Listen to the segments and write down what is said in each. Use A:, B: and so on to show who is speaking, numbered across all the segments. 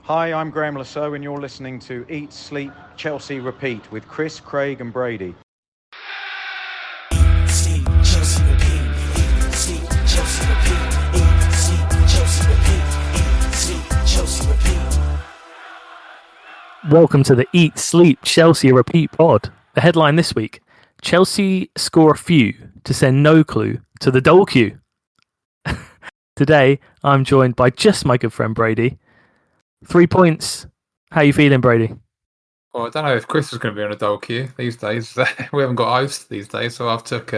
A: Hi, I'm Graham Lasso, and you're listening to Eat, Sleep, Chelsea, Repeat with Chris, Craig, and Brady.
B: Eat, sleep, Chelsea, repeat. Eat, sleep, Chelsea, repeat. Eat, sleep, Chelsea, repeat. Eat, sleep, Chelsea, repeat.
C: Welcome to the Eat, Sleep, Chelsea, Repeat pod. The headline this week: Chelsea score a few to send no clue to the Dole queue. Today, I'm joined by just my good friend Brady. 3 points. How you feeling, Brady?
D: Well, I don't know if Chris is going to be on a Dole queue these days. We haven't got hosts these days, so I've took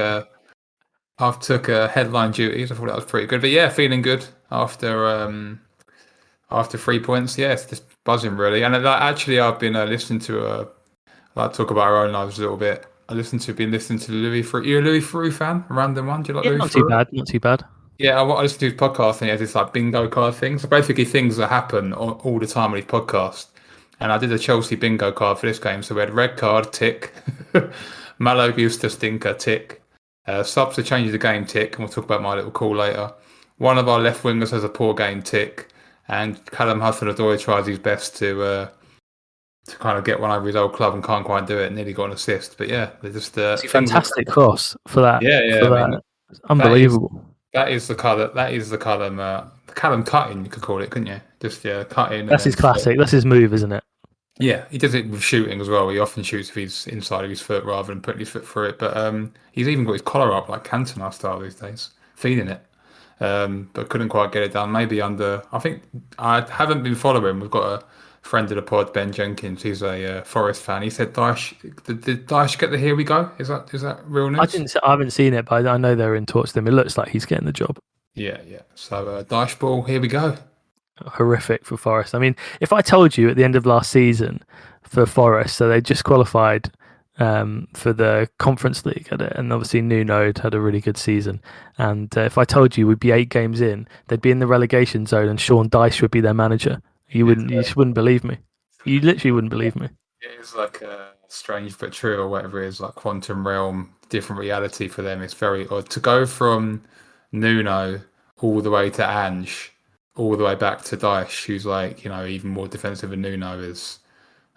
D: headline duties. I thought that was pretty good. But yeah, feeling good after 3 points. Yeah, it's just buzzing really. And actually, I've been listening to talk about our own lives a little bit. Been listening to Louis Frew. You're a Louis Frew fan? A random one? Do you like Louis Frew?
C: Not too bad.
D: Yeah, I listened to his podcast and he has this like bingo card thing. So basically things that happen all the time on his podcast. And I did a Chelsea bingo card for this game. So we had red card, tick. Malo Gusta stinker, tick. Subs to change the game, tick. And we'll talk about my little call later. One of our left wingers has a poor game, tick. And Callum Hudson-Odoi tries his best to kind of get one over his old club and can't quite do it. Nearly got an assist. But yeah, they're just...
C: It's a fantastic cross for that.
D: Yeah.
C: It's unbelievable.
D: That is the Callum cutting, you could call it, couldn't you? Just cutting.
C: That's his classic. That's his move, isn't it?
D: Yeah, he does it with shooting as well. He often shoots with his inside of his foot rather than putting his foot through it. But he's even got his collar up like Cantona style these days, feeling it. But couldn't quite get it done. Maybe I think I haven't been following. We've got a friend of the pod, Ben Jenkins. He's a Forest fan. He said, did Dyche get the here we go? Is that real news?
C: I haven't seen it, but I know they're in talks with him. It looks like he's getting the job.
D: Yeah. So Dyche ball, here we go.
C: Horrific for Forest. I mean, if I told you at the end of last season for Forest, so they just qualified for the Conference League, and obviously Nuno had a really good season. And if I told you we'd be 8 games in, they'd be in the relegation zone, and Sean Dyche would be their manager, you just wouldn't believe me. You literally wouldn't believe me.
D: It is like strange but true, or whatever it is, like quantum realm, different reality for them. It's very odd to go from Nuno all the way to Ange, all the way back to Dyche, who's like, even more defensive than Nuno is.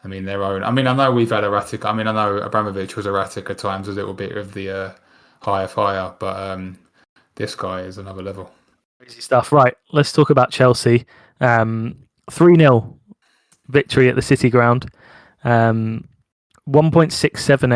D: I mean, their own. I mean, I know we've had erratic. I mean, I know Abramovich was erratic at times, a little bit of the higher fire, but this guy is another level.
C: Crazy stuff. Right, let's talk about Chelsea. 3-0 victory at the City Ground. 1.67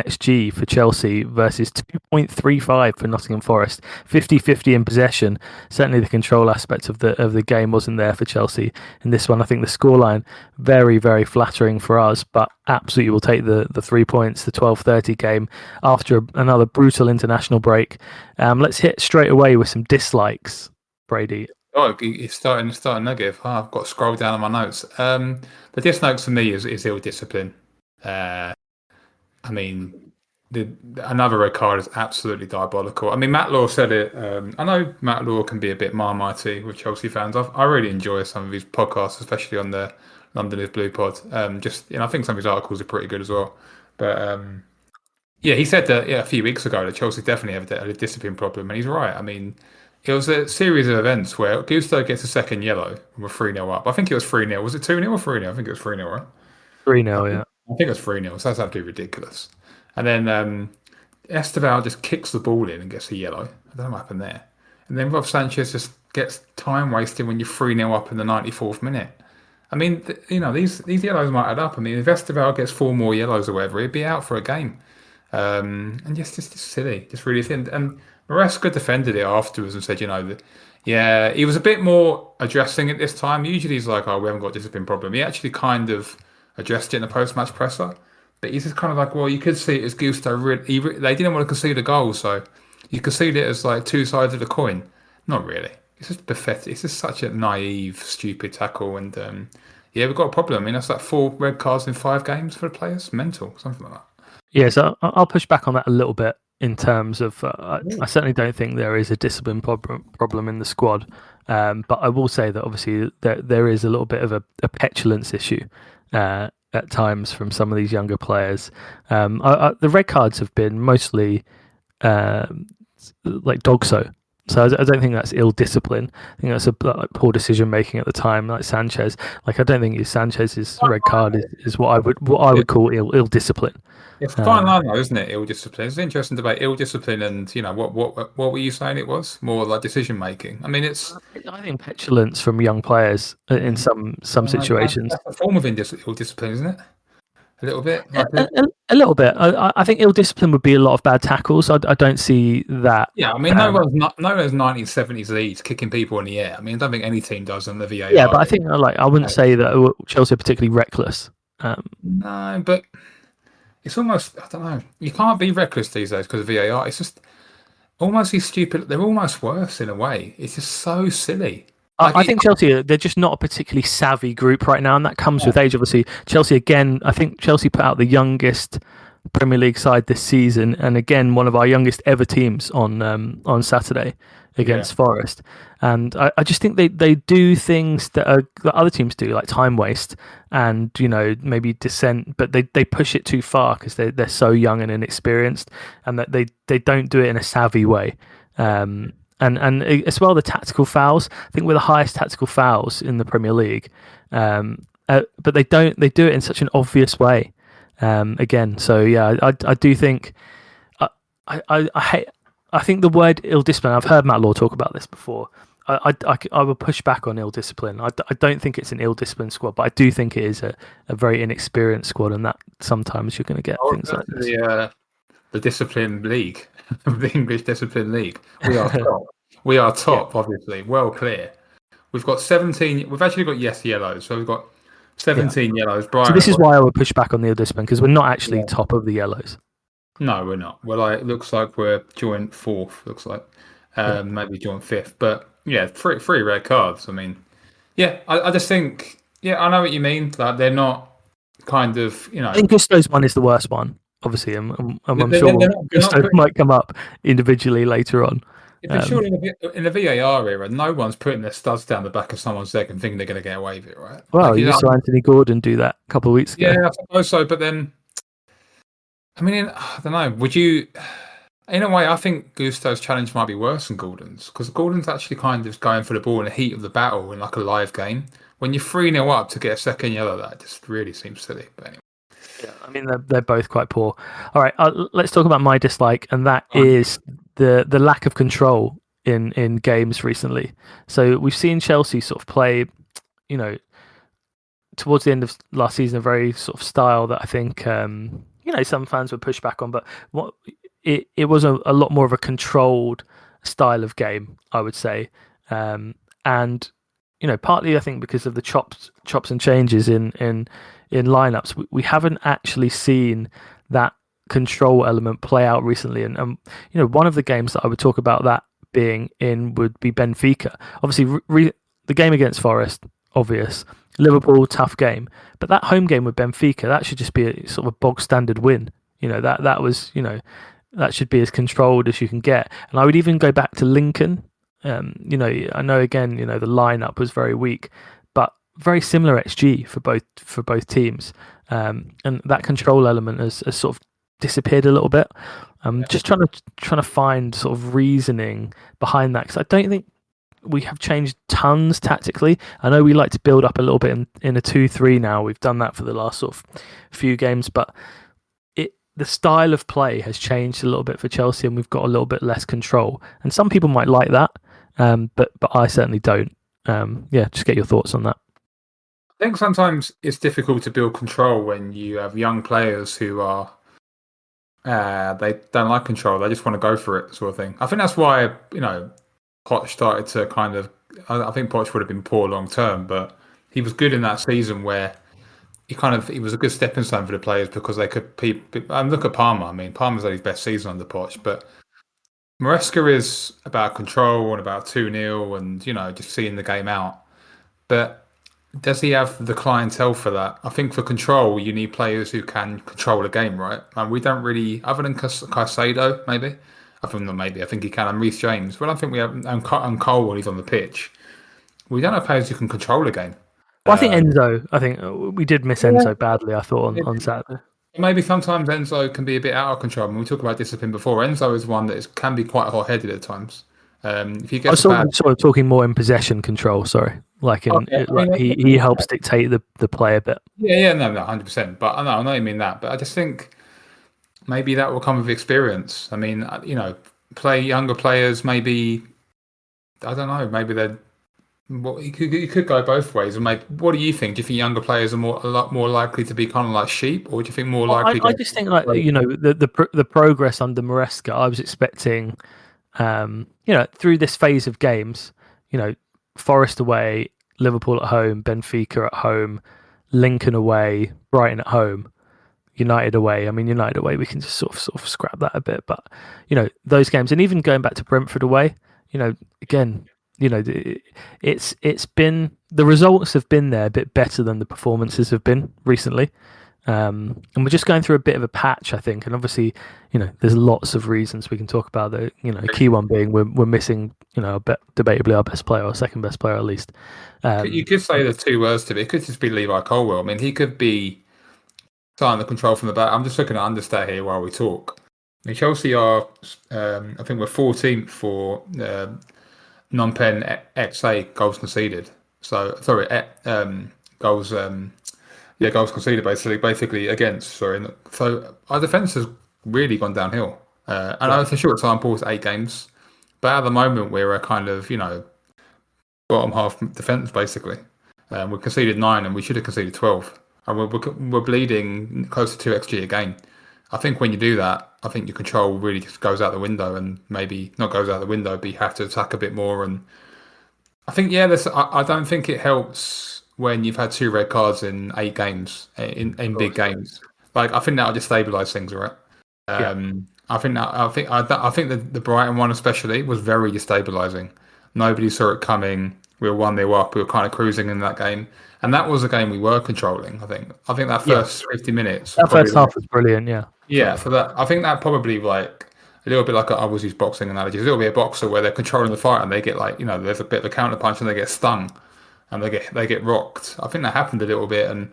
C: XG for Chelsea versus 2.35 for Nottingham Forest. 50-50 in possession. Certainly the control aspect of the game wasn't there for Chelsea in this one. I think the scoreline very, very flattering for us, but absolutely will take the 3 points. The 12:30 game after another brutal international break. Let's hit straight away with some dislikes, Brady.
D: Oh, it's starting negative. I've got to scroll down on my notes. The dislikes for me is ill discipline. I mean, another red card is absolutely diabolical. I mean, Matt Law said it. I know Matt Law can be a bit marmitey with Chelsea fans. I really enjoy some of his podcasts, especially on the London is Blue pod. I think some of his articles are pretty good as well. But he said that a few weeks ago that Chelsea definitely have a discipline problem, and he's right. I mean, it was a series of events where Gusto gets a second yellow and we're 3-0 up. I think it was 3-0. Was it 2-0 or 3-0? I think it was 3-0, right?
C: 3-0, yeah.
D: I think it was 3-0, so that's absolutely ridiculous. And then Esteval just kicks the ball in and gets a yellow. I don't know what happened there. And then Rob Sanchez just gets time wasted when you're 3-0 up in the 94th minute. I mean, these yellows might add up. I mean, if Esteval gets 4 more yellows or whatever, he'd be out for a game. And just silly, just really thin. And Maresca defended it afterwards and said, he was a bit more addressing it this time. Usually he's like, we haven't got a discipline problem. He actually kind of addressed it in the post-match presser. But he's just kind of like, well, you could see it as Gusto. They didn't want to concede a goal, so you could see it as like two sides of the coin. Not really. It's just pathetic. It's just such a naive, stupid tackle. And we've got a problem. I mean, that's like 4 red cards in 5 games for the players. Mental, something like that.
C: Yeah, so I'll push back on that a little bit in terms of I certainly don't think there is a discipline problem in the squad. But I will say that obviously there is a little bit of a petulance issue at times from some of these younger players. The red cards have been mostly like dogso So I don't think that's ill discipline. I think that's like poor decision making at the time. Like Sanchez, like I don't think Sanchez's red card is what I would call ill discipline.
D: It's a fine line, though, isn't it? Ill discipline. It's an interesting debate. Ill discipline, and what were you saying? It was more like decision making. I mean, it's
C: I think petulance from young players in some situations.
D: that's a form of ill discipline, isn't it? A little bit. Like
C: A little bit. I think ill discipline would be a lot of bad tackles. I don't see that.
D: yeah, I mean, no one's 1970s leads kicking people in the air. I mean, I don't think any team does on the VAR.
C: Yeah, but I think I wouldn't say that Chelsea are particularly reckless.
D: No, but it's almost, I don't know. You can't be reckless these days because of VAR. It's just almost these stupid. They're almost worse in a way. It's just so silly.
C: I think Chelsea, they're just not a particularly savvy group right now, and that comes with age. Obviously, Chelsea again. I think Chelsea put out the youngest Premier League side this season, and again one of our youngest ever teams on Saturday against Forest. And I just think they do things that other teams do, like time waste and maybe dissent, but they push it too far because they're so young and inexperienced, and that they don't do it in a savvy way. And as well, the tactical fouls. I think we're the highest tactical fouls in the Premier League, but they do it in such an obvious way. Again, so yeah, I do think I think the word ill discipline. I've heard Matt Law talk about this before. I will push back on ill discipline. I don't think it's an ill disciplined squad, but I do think it is a very inexperienced squad, and that sometimes you're going to get things like this.
D: The discipline league, the English discipline league. We are top. We are top, obviously, well clear. We've got 17. We've actually got yellows, so we've got 17 yellows. Brian,
C: so this is why I would push back on the ill discipline, because we're not actually top of the yellows.
D: No, we're not. Well, it looks like we're joint fourth. Looks like maybe joint fifth, but yeah, three red cards. I mean, yeah, I just think, I know what you mean. Like they're not kind of,
C: I think Gusto's one is the worst one. Obviously, I'm sure Gusto might come up individually later on.
D: Surely in the VAR era, no one's putting their studs down the back of someone's leg and thinking they're going to get away with it, right?
C: Well, you saw Anthony Gordon do that a couple of weeks ago.
D: Yeah, I suppose so. But then, I mean, I don't know. Would you? In a way, I think Gusto's challenge might be worse than Gordon's, because Gordon's actually kind of going for the ball in the heat of the battle in like a live game. When you're 3-0 up to get a second yellow, that just really seems silly. But anyway.
C: Yeah, I mean they're both quite poor. All right, let's talk about my dislike, and that is the lack of control in games recently. So we've seen Chelsea sort of play, towards the end of last season, a very sort of style that I think some fans would push back on, but it was a lot more of a controlled style of game, I would say, and partly I think because of the chops and changes in lineups, we haven't actually seen that control element play out recently. And one of the games that I would talk about that being in would be Benfica. Obviously, the game against Forest, obvious. Liverpool, tough game, but that home game with Benfica, that should just be a sort of a bog standard win. That was that should be as controlled as you can get. And I would even go back to Lincoln. I know again, the lineup was very weak, but very similar XG for both teams, and that control element has sort of disappeared a little bit. Just trying to find sort of reasoning behind that, because I don't think we have changed tons tactically. I know we like to build up a little bit in a 2-3 now. We've done that for the last sort of few games, but the style of play has changed a little bit for Chelsea, and we've got a little bit less control. And some people might like that, but I certainly don't. Just get your thoughts on that.
D: I think sometimes it's difficult to build control when you have young players who are they don't like control. They just want to go for it, sort of thing. I think that's why Poch started to kind of. I think Poch would have been poor long term, but he was good in that season where he was a good stepping stone for the players because they could. Look at Palmer. I mean, Palmer's had his best season under Poch, but Maresca is about control and about 2-0 and just seeing the game out. But does he have the clientele for that? I think for control, you need players who can control a game, right? And we don't really, other than Caicedo, maybe. I think he can, and Reece James. But I don't think we have, and Cole when he's on the pitch. We don't have players who can control a game.
C: Well, I think Enzo. I think we did miss Enzo badly. I thought on Saturday.
D: Maybe sometimes Enzo can be a bit out of control. When we talk about discipline before, Enzo is one that can be quite hot-headed at times.
C: I
D: If he
C: was
D: gets a bad,
C: sort of talking more in possession control. Sorry, like
D: okay, I
C: like
D: mean,
C: he helps dictate the play a bit.
D: yeah, no, 100%. But I know you mean that. But I just think maybe that will come with experience. I mean, play younger players. Maybe I don't know. Maybe they're. Well, you could go both ways. And maybe, what do you think? Do you think younger players are a lot more likely to be kind of like sheep, or do you think more likely?
C: I just think like the progress under Maresca. I was expecting, through this phase of games, Forest away, Liverpool at home, Benfica at home, Lincoln away, Brighton at home, United away. I mean, United away, we can just sort of scrap that a bit, but those games, and even going back to Brentford away, again, it's been the results have been there a bit better than the performances have been recently. And we're just going through a bit of a patch, I think. And obviously, there's lots of reasons we can talk about. The key one being we're missing, debatably our best player or second best player at least.
D: You could say the two words to it. It could just be Levi Colwill. I mean, he could be starting the control from the back. I'm just looking at understat here while we talk. I mean, Chelsea are, I think we're 14th for non-pen XA goals conceded. So sorry, goals. Goals conceded basically against. Sorry, so our defence has really gone downhill. I know it's a short sample, it's 8 games, but at the moment we're a kind of bottom half defence basically. We conceded 9 and we should have conceded 12, and we're bleeding close to 2 XG a game. I think when you do that, I think your control really just goes out the window, and maybe not goes out the window, but you have to attack a bit more. And I think I don't think it helps when you've had 2 red cards in 8 games in big games. Like I think that'll just stabilise things, right? I think that the Brighton one especially was very destabilising. Nobody saw it coming. We were 1-0 up. We were kind of cruising in that game, and that was a game we were controlling. I think that first 50 minutes.
C: That first half was brilliant. Yeah.
D: Yeah. So that I think that probably like a little bit like I always use boxing analogies. A little bit of boxer where they're controlling the fight and they get like there's a bit of a counter punch and they get stung and they get rocked. I think that happened a little bit, and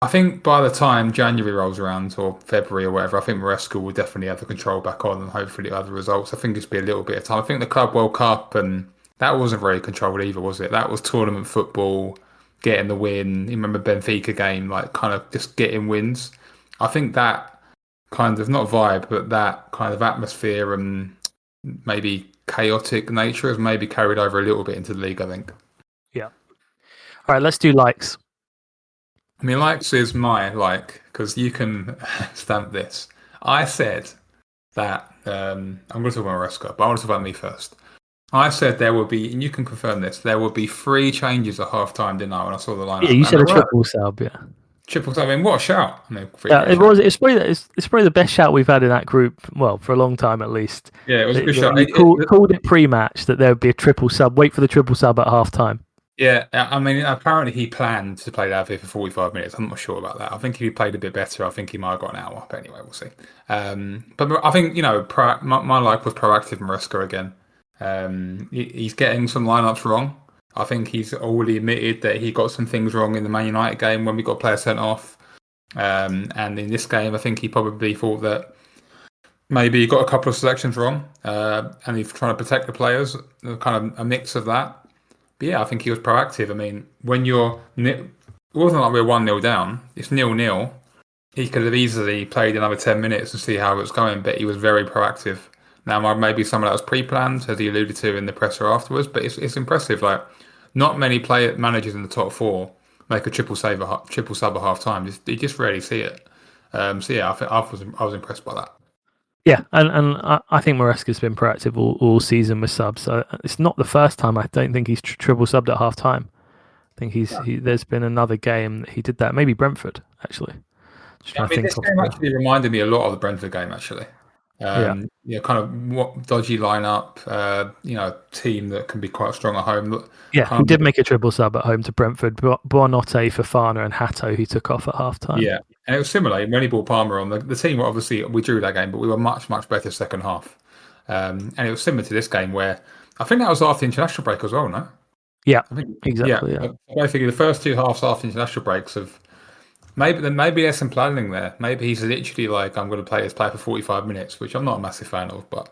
D: I think by the time January rolls around or February or whatever, I think Maresca will definitely have the control back on and hopefully have the results. I think it's be a little bit of time. I think the Club World Cup and that wasn't very controlled either, was it? That was tournament football, getting the win. You remember Benfica game, like kind of just getting wins. I think that kind of, not vibe, but that kind of atmosphere and maybe chaotic nature has maybe carried over a little bit into the league, I think.
C: Yeah. All right, let's do likes.
D: I mean, likes is my like, because you can stamp this. I said that, I'm going to talk about Maresca, but I want to talk about me first. I said there will be, and you can confirm this, there will be 3 changes at half time, didn't I, when I saw the lineup?
C: Yeah, you said a triple sub, yeah.
D: Triple sub, I mean, what a shout. I mean,
C: it's probably the best shout we've had in that group, well, for a long time at least.
D: Yeah, it was a good shout.
C: You called it pre-match that there would be a triple sub, wait for the triple sub at half time.
D: Yeah, I mean, apparently he planned to play David for 45 minutes. I'm not sure about that. I think if he played a bit better, I think he might have got an hour. But anyway, we'll see. But I think, my like was proactive Maresca again. He's getting some lineups wrong. I think he's already admitted that he got some things wrong in the Man United game when we got players sent off. And in this game, I think he probably thought that maybe he got a couple of selections wrong. And he's trying to protect the players, kind of a mix of that. But yeah, I think he was proactive. I mean, when it wasn't like we were 1-0 down, it's 0-0. He could have easily played another 10 minutes and see how it was going, but he was very proactive. Now, maybe some of that was pre-planned, as he alluded to in the presser afterwards, but it's impressive. Like, not many managers in the top 4 make a triple sub at half time. You just rarely see it. So yeah, I was impressed by that.
C: Yeah, and I think Maresca's been proactive all season with subs. So it's not the first time. I don't think he's triple subbed at half time. I think there's been another game that he did that. Maybe Brentford, actually.
D: This game actually reminded me a lot of the Brentford game, actually. Kind of what dodgy lineup, team that can be quite strong at home.
C: Yeah, he did make a triple sub at home to Brentford. Buonanotte, Fofana and Hato, who took off at half time.
D: Yeah, and it was similar. When he brought Palmer on, the team were obviously, we drew that game, but we were much, much better second half. And it was similar to this game where I think that was after the international break as well, no?
C: Yeah, exactly. Yeah.
D: Basically, the first 2 halves after international breaks have maybe there's some planning there. Maybe he's literally like, I'm going to play this player for 45 minutes, which I'm not a massive fan of. But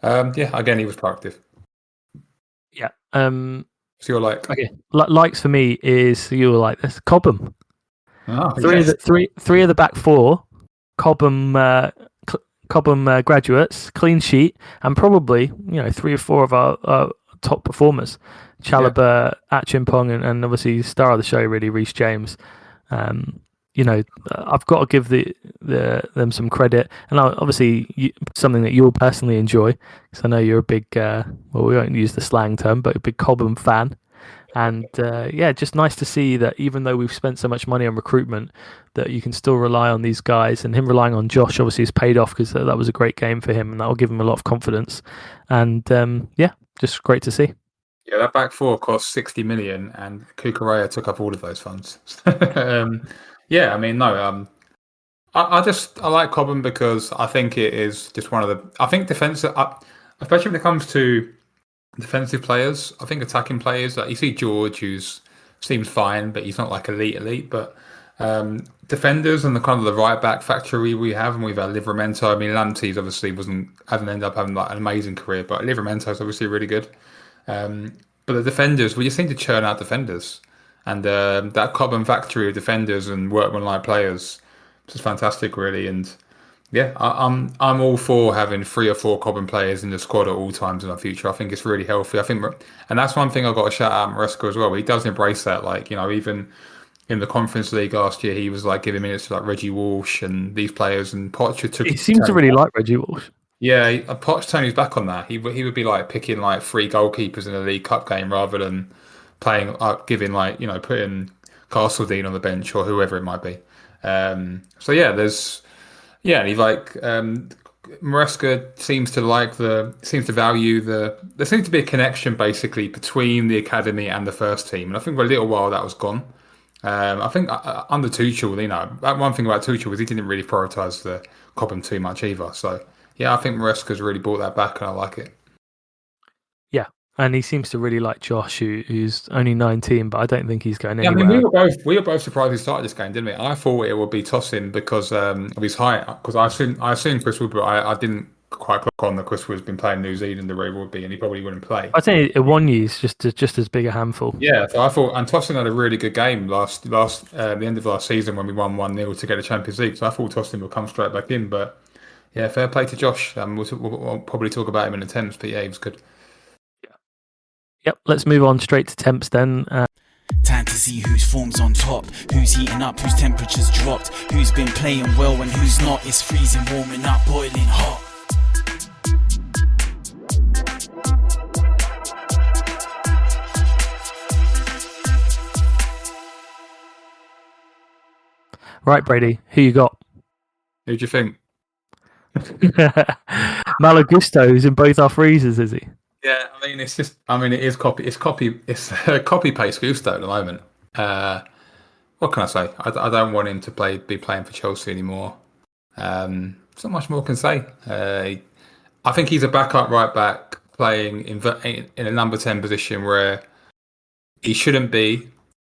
D: again, he was proactive. So you're like,
C: Okay, likes for me is you were like this Cobham.
D: oh,
C: Three
D: yes.
C: of the three of the back four, Cobham graduates, clean sheet, and probably 3 or 4 of our top performers, Chalobah, Achimpong, and obviously star of the show really Reece James. I've got to give them some credit, and obviously something that you'll personally enjoy, because I know you're a big we won't use the slang term, but a big Cobham fan. And just nice to see that even though we've spent so much money on recruitment, that you can still rely on these guys. And him relying on Josh obviously has paid off, because that was a great game for him, and that will give him a lot of confidence. And just great to see.
D: Yeah, that back four cost 60 million, and Kukurea took up all of those funds. I like Cobham because I think it is just one of the. I think defensive, especially when it comes to defensive players. I think attacking players, like you see George, who's seems fine, but he's not like elite. But defenders and the kind of the right back factory we have, and we've had Livramento. I mean, Lamptey's obviously hasn't ended up having like an amazing career, but Livramento's obviously really good. But the defenders, we just seem to churn out defenders, and that Cobham factory of defenders and workmanlike players, just fantastic, really. And yeah, I'm all for having 3 or 4 Cobham players in the squad at all times in our future. I think it's really healthy. I think, and that's one thing I've got to shout out Maresca as well. He does embrace that. Like, even in the Conference League last year, he was like giving minutes to like Reggie Walsh and these players, and Poch took.
C: He seems to really like Reggie Walsh.
D: Yeah, Poch Tony's back on that. He would be like picking like 3 goalkeepers in a League Cup game rather than playing giving like putting Castledine on the bench or whoever it might be. So yeah, and he like Maresca seems to value there seems to be a connection basically between the academy and the first team, and I think for a little while that was gone. I think under Tuchel, that one thing about Tuchel was he didn't really prioritise the Cobham too much either. So yeah, I think Maresca's really brought that back, and I like it.
C: Yeah, and he seems to really like Josh, who's only 19, but I don't think he's going anywhere.
D: I mean, we were both surprised he started this game, didn't we? I thought it would be tossing because of his height, because I assumed Chris Wood, but I didn't quite clock on that Chris Wood's been playing New Zealand the way he would be, and he probably wouldn't play.
C: I think Iwanyi's just as big a handful.
D: Yeah, so I thought, and Tosin had a really good game the end of last season when we won 1-0 to get the Champions League. So I thought Tosin would come straight back in, but yeah, fair play to Josh. We'll probably talk about him in the temps, but yeah, he was good.
C: Yep, let's move on straight to temps then.
B: Time to see whose form's on top, who's heating up, whose temperature's dropped, who's been playing well and who's not. It's freezing, warming up, boiling hot.
C: Right, Brady, who you got?
D: Who do you think?
C: Malo Gusto, who's in both our freezers, is he?
D: Yeah, it is copy paste Gusto at the moment. What can I say? I don't want him to be playing for Chelsea anymore. There's not much more I can say. I think he's a backup right back playing in a number 10 position where he shouldn't be,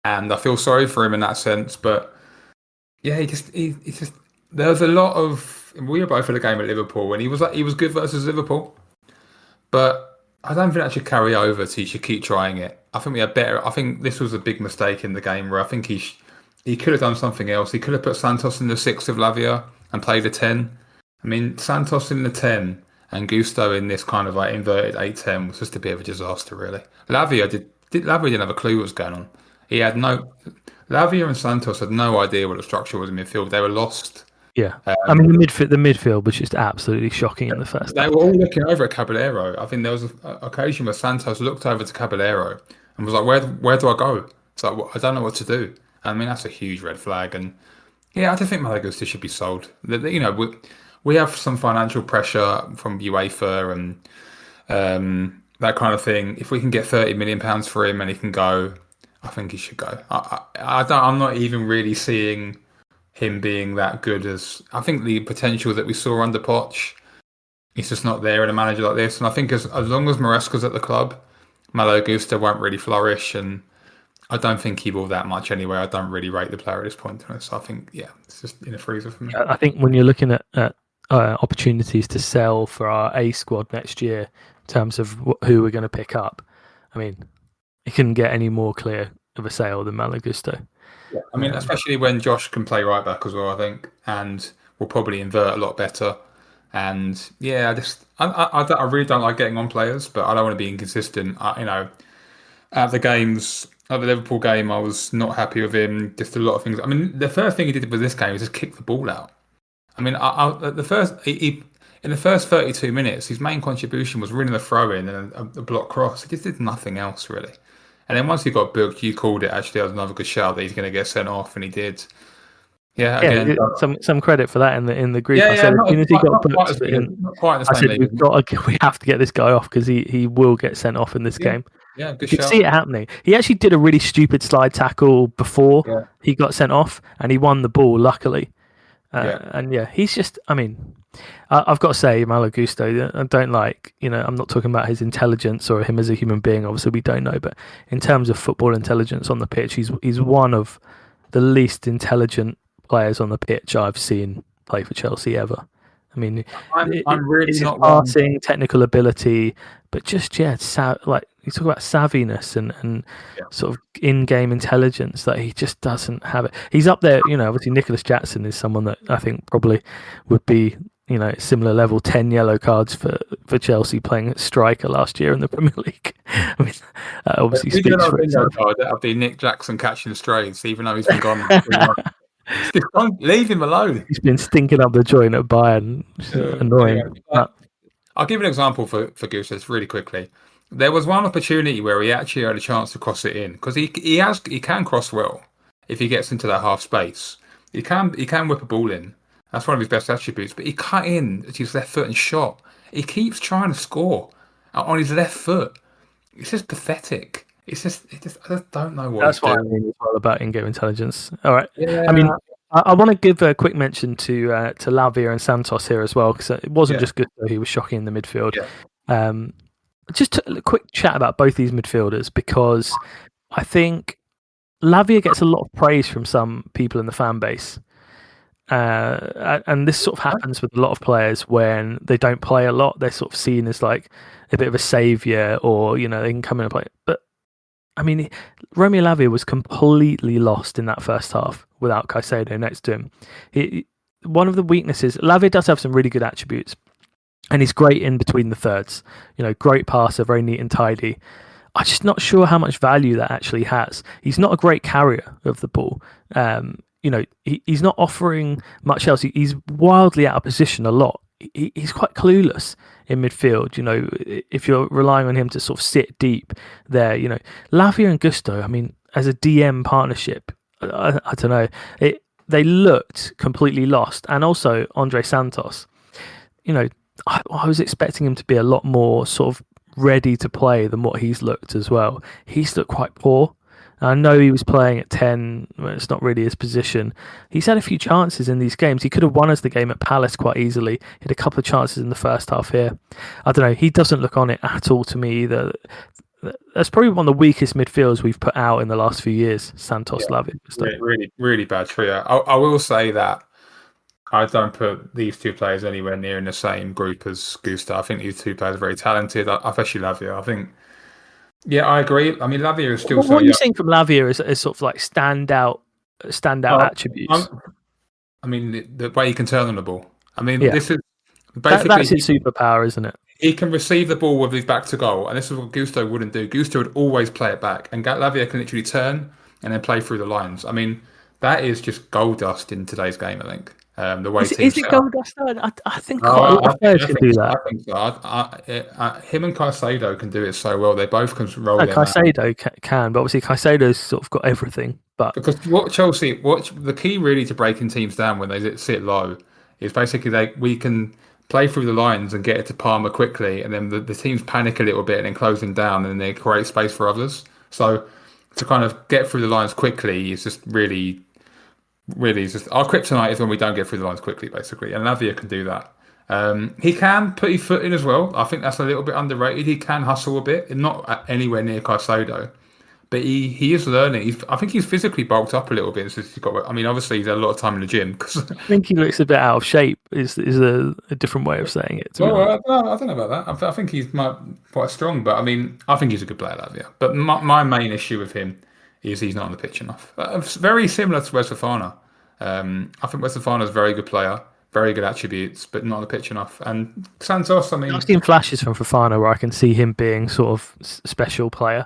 D: and I feel sorry for him in that sense. But yeah, he just there was a lot of. We were both at the game at Liverpool, and he was good versus Liverpool, but I don't think that should carry over. So you should keep trying it. I think we had better. I think this was a big mistake in the game where I think he could have done something else. He could have put Santos in the 6 with Lavia and played the 10. I mean, Santos in the 10 and Gusto in this kind of like inverted 8-10 was just a bit of a disaster, really. Lavia didn't have a clue what was going on. Lavia and Santos had no idea what the structure was in midfield. They were lost.
C: Yeah, I mean the midfield was just absolutely shocking in the first.
D: They were all looking over at Caballero. I think there was an occasion where Santos looked over to Caballero and was like, "Where do I go?" It's like, I don't know what to do. I mean, that's a huge red flag. And yeah, I don't think Malo Gusto should be sold. We have some financial pressure from UEFA and that kind of thing. If we can get £30 million for him and he can go, I think he should go. I'm not even really seeing him being that good as I think the potential that we saw under Poch is just not there in a manager like this. And I think as long as Maresca's at the club, Malo Gusto won't really flourish, and I don't think he will that much anyway. I don't really rate the player at this point. So I think, yeah, it's just in a freezer for me.
C: I think when you're looking at opportunities to sell for our A squad next year in terms of who we're going to pick up, I mean, he couldn't get any more clear of a sail than Malo Gusto.
D: Yeah. I mean, especially when Josh can play right back as well, I think, and will probably invert a lot better. And yeah, I really don't like getting on players, but I don't want to be inconsistent. At the games, at the Liverpool game, I was not happy with him. Just a lot of things. I mean, the first thing he did with this game was just kick the ball out. I mean, in the first 32 minutes, his main contribution was winning the throw in and a block cross. He just did nothing else really. And then once he got booked, you called it actually as another good shout that he's going to get sent off, and he did. Yeah, again,
C: some credit for that in the group.
D: Yeah,
C: I said as soon as he got booked,
D: not quite in the
C: I
D: same
C: said we have to get this guy off because he will get sent off in this game.
D: Yeah, good
C: you
D: shout.
C: could see it happening. He actually did a really stupid slide tackle before he got sent off, and he won the ball luckily. And he's just. I mean, I've got to say, Malo Gusto, I don't like. I'm not talking about his intelligence or him as a human being. Obviously, we don't know, but in terms of football intelligence on the pitch, he's one of the least intelligent players on the pitch I've seen play for Chelsea ever. I mean,
D: I'm really
C: it's
D: not
C: passing, technical ability, but just like you talk about savviness and sort of in-game intelligence that he just doesn't have it. He's up there, obviously Nicholas Jackson is someone that I think probably would be, similar level, 10 yellow cards for Chelsea playing at striker last year in the Premier League. I mean, obviously speaks for itself.
D: That would be Nick Jackson catching the strays, even though he's been gone. Leave him alone.
C: He's been stinking up the joint at Bayern. Annoying.
D: I'll give you an example for Guses really quickly. There was one opportunity where he actually had a chance to cross it in because he can cross well if he gets into that half space. He can whip a ball in. That's one of his best attributes. But he cut in at his left foot and shot. He keeps trying to score on his left foot. It's just pathetic. I just don't know what.
C: That's what I mean. It's all about in-game intelligence. All right. Yeah. I mean, I want to give a quick mention to Lavia and Santos here as well because it wasn't just Gusto who was shocking in the midfield. Yeah. Just a quick chat about both these midfielders because I think Lavia gets a lot of praise from some people in the fan base. And this sort of happens with a lot of players when they don't play a lot. They're sort of seen as like a bit of a saviour or, they can come in and play. But, I mean, Romeo Lavia was completely lost in that first half without Caicedo next to him. One of the weaknesses, Lavia does have some really good attributes. And he's great in between the thirds. Great passer, very neat and tidy. I'm just not sure how much value that actually has. He's not a great carrier of the ball. He's not offering much else. He's wildly out of position a lot. He's quite clueless in midfield. If you're relying on him to sort of sit deep there, Lavia and Gusto, I mean, as a DM partnership, I don't know. They looked completely lost. And also Andre Santos, I was expecting him to be a lot more sort of ready to play than what he's looked as well. He's looked quite poor. I know he was playing at 10. It's not really his position. He's had a few chances in these games. He could have won us the game at Palace quite easily. He had a couple of chances in the first half here. I don't know. He doesn't look on it at all to me either. That's probably one of the weakest midfielders we've put out in the last few years. Santos, Lavia.
D: Really, really bad trio. I will say that I don't put these two players anywhere near in the same group as Gusto. I think these two players are very talented, especially Lavia. I think. Yeah, I agree. I mean, Lavia is still.
C: What are you saying from Lavia as sort of like standout attributes?
D: I mean, the way he can turn on the ball. I mean, this is
C: basically that's his superpower, isn't it?
D: He can receive the ball with his back to goal, and this is what Gusto wouldn't do. Gusto would always play it back, and Lavia can literally turn and then play through the lines. I mean, that is just gold dust in today's game. I think. The way
C: is it gold dust? I think quite a lot of players can do that.
D: I think so. Him and Caicedo can do it so well. They both can roll.
C: Caicedo can, but obviously Caicedo's sort of got everything. But
D: because the key really to breaking teams down when they sit low is basically we can play through the lines and get it to Palmer quickly, and then the teams panic a little bit and then close them down, and then they create space for others. So to kind of get through the lines quickly is just really just our kryptonite is when we don't get through the lines quickly, basically, and Lavia can do that. He can put his foot in as well. I think that's a little bit underrated. He can hustle a bit, not anywhere near Caicedo, but he is learning. I think he's physically bulked up a little bit since he's got. I mean, obviously he's had a lot of time in the gym because.
C: I think he looks a bit out of shape. Is a different way of saying it. To be honest.
D: I don't know about that. I think he's quite strong, but I mean, I think he's a good player, Lavia. But my main issue with him is he's not on the pitch enough. Very similar to Wes Fofana. I think Wes Fofana is a very good player, very good attributes, but not on the pitch enough. And Santos, I mean,
C: I've seen flashes from Fofana where I can see him being sort of special player.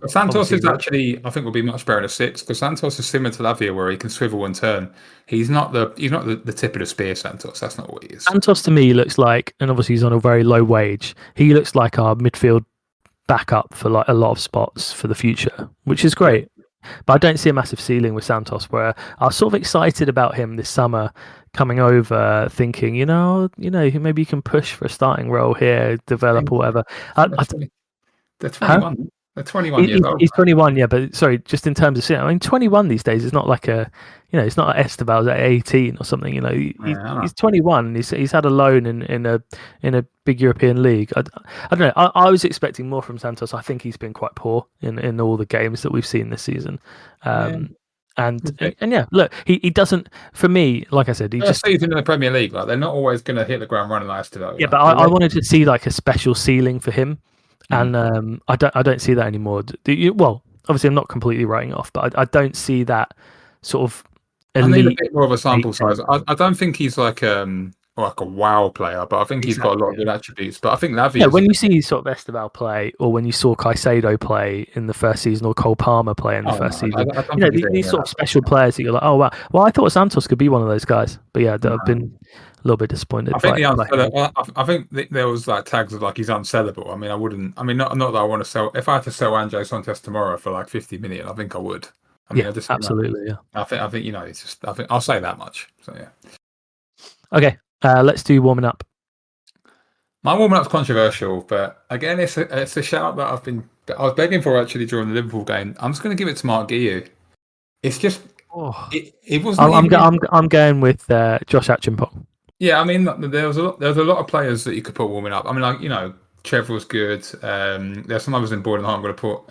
D: Santos is actually, I think, will be much better in a six because Santos is similar to Lavia, where he can swivel and turn. He's not the tip of the spear. Santos, that's not what he is.
C: Santos to me looks like, and obviously he's on a very low wage. He looks like our midfield backup for like a lot of spots for the future, which is great. But I don't see a massive ceiling with Santos. Where I was sort of excited about him this summer coming over, thinking, maybe you can push for a starting role here, develop or whatever.
D: They're 21. They're 21 years old.
C: He's 21, yeah, but sorry, just in terms of sitting, I mean, 21 these days is not like it's not like Esteval's at 18 or something. He's 21. He's had a loan in a big European league. I don't know. I was expecting more from Santos. I think he's been quite poor in all the games that we've seen this season. And yeah, look, he doesn't. For me, like I said, he just
D: season in the Premier League. Like they're not always going to hit the ground running like Esteval.
C: Yeah, but I wanted to see like a special ceiling for him. And I don't see that anymore. Well, obviously, I'm not completely writing off, but I don't see that sort of.
D: I need a bit more of a sample size. I don't think he's like a wow player, but I think he's got a lot of good attributes. But I think Lavia.
C: Yeah, when you see sort of Esteval play, or when you saw Caicedo play in the first season, or Cole Palmer play in the first season, these sort of special players that you're like, oh wow. Well, I thought Santos could be one of those guys, but yeah, I've been a little bit disappointed.
D: I think there was like tags of like he's unsellable. I mean, I wouldn't. I mean, not that I want to sell. If I had to sell Andre Santos tomorrow for like 50 million, I think I would. I mean,
C: absolutely. Yeah.
D: I think it's just. I think I'll say that much. So yeah.
C: Okay, let's do warming up.
D: My warming up's controversial, but again, it's a shout that I was begging for actually during the Liverpool game. I'm just going to give it to Mark Guiu. It's just. It wasn't.
C: I'm going with Josh Achimpong.
D: Yeah, I mean, there was a lot of players that you could put warming up. I mean, like Trevor was good. There's some others in board, and I'm going to put.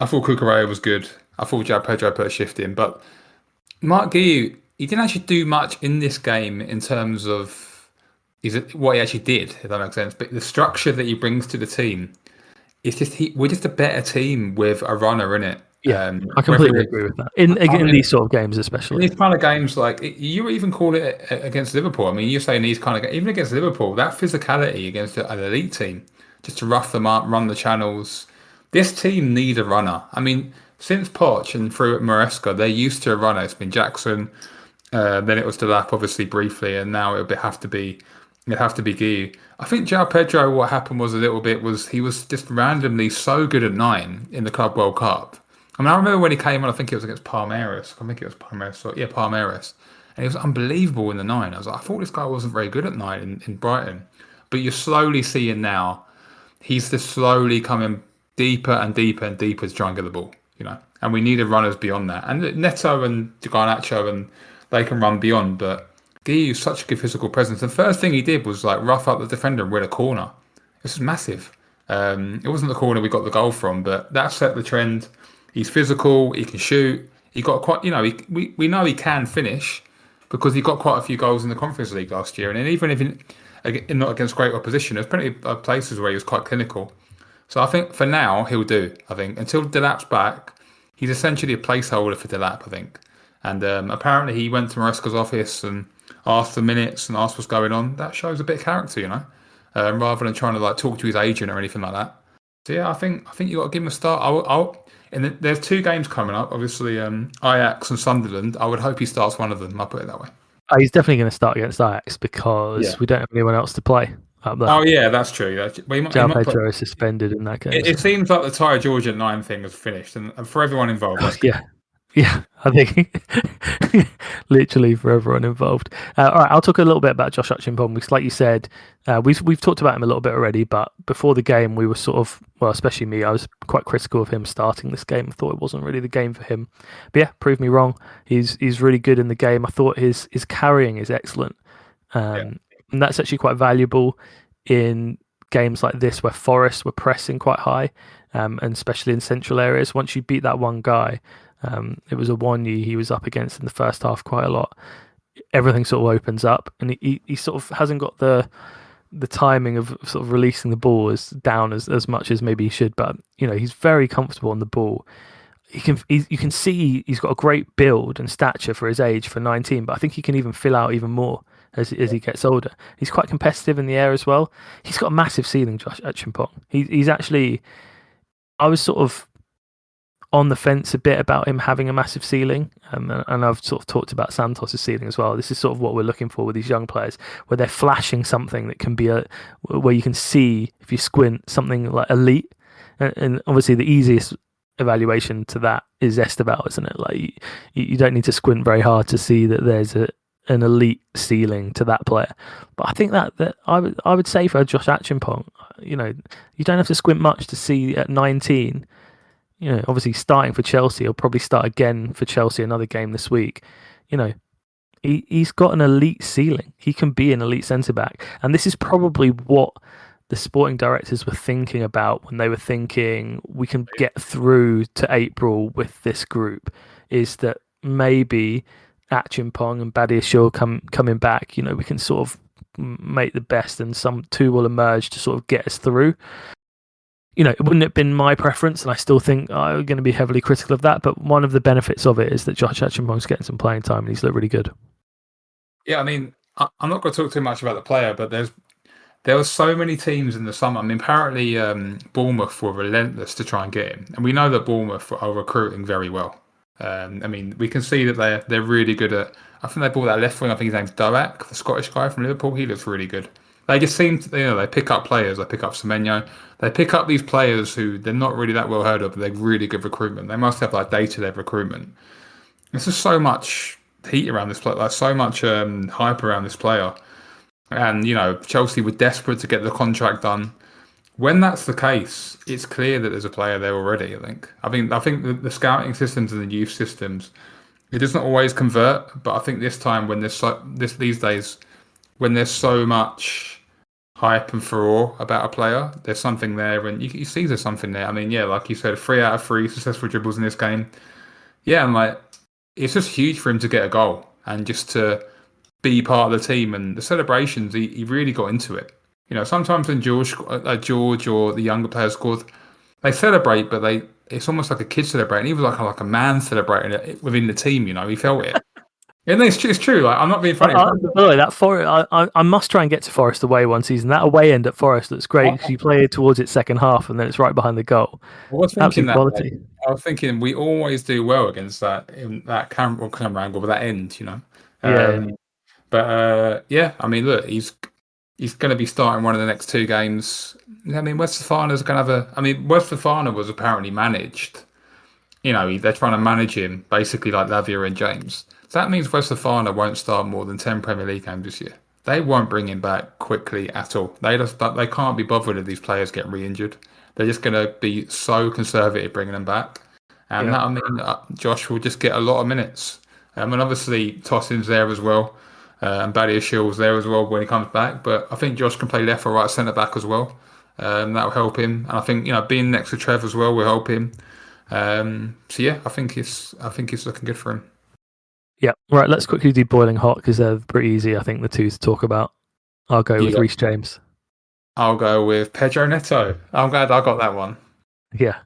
D: I thought Cucurella was good. I thought João Pedro put a shift in, but Mark Guiu, he didn't actually do much in this game in terms of what he actually did, if that makes sense. But the structure that he brings to the team, it's just we're just a better team with a runner in it.
C: Yeah, I completely agree with that. In these sort of games, especially
D: in these kind of games, like you even call it against Liverpool. I mean, you're saying these kind of even against Liverpool, that physicality against an elite team, just to rough them up, run the channels. This team need a runner. I mean, since Poch and through at Maresca, they're used to a runner. It's been Jackson, then it was Delap, obviously briefly, and now it'd have to be Guiu. I think João Pedro. What happened was he was just randomly so good at 9 in the Club World Cup. I mean, I remember when he came on, I think it was against Palmeiras. Palmeiras. And he was unbelievable in the 9. I thought this guy wasn't very good at 9 in Brighton. But you're slowly seeing now, he's just slowly coming deeper and deeper and deeper to try and get the ball, And we needed runners beyond that. And Neto and Garnacho, and they can run beyond. But Guiu is such a good physical presence. The first thing he did was like rough up the defender and win a corner. This is massive. It wasn't the corner we got the goal from, but that set the trend. He's physical. He can shoot. He got quite. We know he can finish because he got quite a few goals in the Conference League last year. And even if not against great opposition, there's plenty of places where he was quite clinical. So I think for now he'll do. I think until Delap's back, he's essentially a placeholder for Delap. I think. And apparently he went to Maresca's office and asked for minutes and asked what's going on. That shows a bit of character, rather than trying to like talk to his agent or anything like that. So yeah, I think you got to give him a start. And there's 2 games coming up, obviously Ajax and Sunderland. I would hope he starts one of them. I'll put it that way.
C: He's definitely going to start against Ajax because we don't have anyone else to play up there.
D: Oh yeah, that's true.
C: João Pedro is suspended in that game.
D: It seems like the Tyre George at 9 thing has finished, and for everyone involved.
C: Yeah, I think literally for everyone involved. All right, I'll talk a little bit about Josh Achimpong because, like you said, we've talked about him a little bit already. But before the game, we were sort of, well, especially me, I was quite critical of him starting this game. I thought it wasn't really the game for him. But yeah, proved me wrong. He's really good in the game. I thought his carrying is excellent, and that's actually quite valuable in games like this where Forest were pressing quite high, and especially in central areas. Once you beat that one guy, it was a Wanyi he was up against in the first half quite a lot. Everything sort of opens up, and he sort of hasn't got the timing of sort of releasing the ball as much as maybe he should. But he's very comfortable on the ball. You can see he's got a great build and stature for his age for 19, but I think he can even fill out even more as he gets older. He's quite competitive in the air as well. He's got a massive ceiling, Josh Achimpong. He's actually, I was sort of on the fence a bit about him having a massive ceiling, and I've sort of talked about Santos' ceiling as well. This is sort of what we're looking for with these young players, where they're flashing something that can be where you can see, if you squint, something like elite. And obviously the easiest evaluation to that is Esteval, isn't it? Like you don't need to squint very hard to see that there's an elite ceiling to that player. But I think that I would say for Josh Achimpong, you don't have to squint much to see at 19. Obviously starting for Chelsea, he'll probably start again for Chelsea another game this week. He's got an elite ceiling. He can be an elite centre back, and this is probably what the sporting directors were thinking about when they were thinking we can get through to April with this group, is that maybe Achimpong and Badiashile coming back, we can sort of make the best, and some two will emerge to sort of get us through. It wouldn't have been my preference, and I still think I'm going to be heavily critical of that, but one of the benefits of it is that Josh Achimpong's getting some playing time and he's looked really good.
D: Yeah, I mean, I'm not going to talk too much about the player, but there were so many teams in the summer. I mean, apparently Bournemouth were relentless to try and get him. And we know that Bournemouth are recruiting very well. I mean, we can see that they're really good at... I think they bought that left wing. I think his name's Doak, the Scottish guy from Liverpool. He looks really good. They just seem to, they pick up players. They pick up Semenyo. They pick up these players who they're not really that well heard of, but they're really good recruitment. They must have like data-led recruitment. There's just so much heat around this player, like so much hype around this player. And, Chelsea were desperate to get the contract done. When that's the case, it's clear that there's a player there already, I think. I think the scouting systems and the youth systems, it doesn't always convert, but I think this time when these days, when there's so much hype and furore about a player, there's something there, and you see there's something there. I mean, yeah, like you said, 3 out of 3 successful dribbles in this game. Yeah, and it's just huge for him to get a goal and just to be part of the team, and the celebrations, he really got into it. Sometimes when George or the younger players scored, they celebrate, but it's almost like a kid celebrating. He was like a man celebrating it within the team. He felt it. And it's true. Like, I'm not being funny.
C: By the way, that Forest, I must try and get to Forest away one season. That away end at Forest looks great because you play towards its second half and then it's right behind the goal.
D: I was thinking we always do well against that camera angle with that end. But I mean, look, he's going to be starting one of the next 2 games. I mean, West Fofana's going to have West Fofana was apparently managed. They're trying to manage him basically like Lavia and James. So that means West Fofana won't start more than 10 Premier League games this year. They won't bring him back quickly at all. They can't be bothered if these players get re-injured. They're just going to be so conservative bringing them back. And that'll mean Josh will just get a lot of minutes. And obviously Tosin's there as well. And Badiashile's there as well when he comes back. But I think Josh can play left or right centre back as well. That'll help him. And I think being next to Trev as well will help him. So yeah, I think it's looking good for him.
C: Yeah, right. Let's quickly do boiling hot because they're pretty easy. I think the two to talk about. I'll go with Reece James.
D: I'll go with Pedro Neto. I'm glad I got that one.
C: Yeah.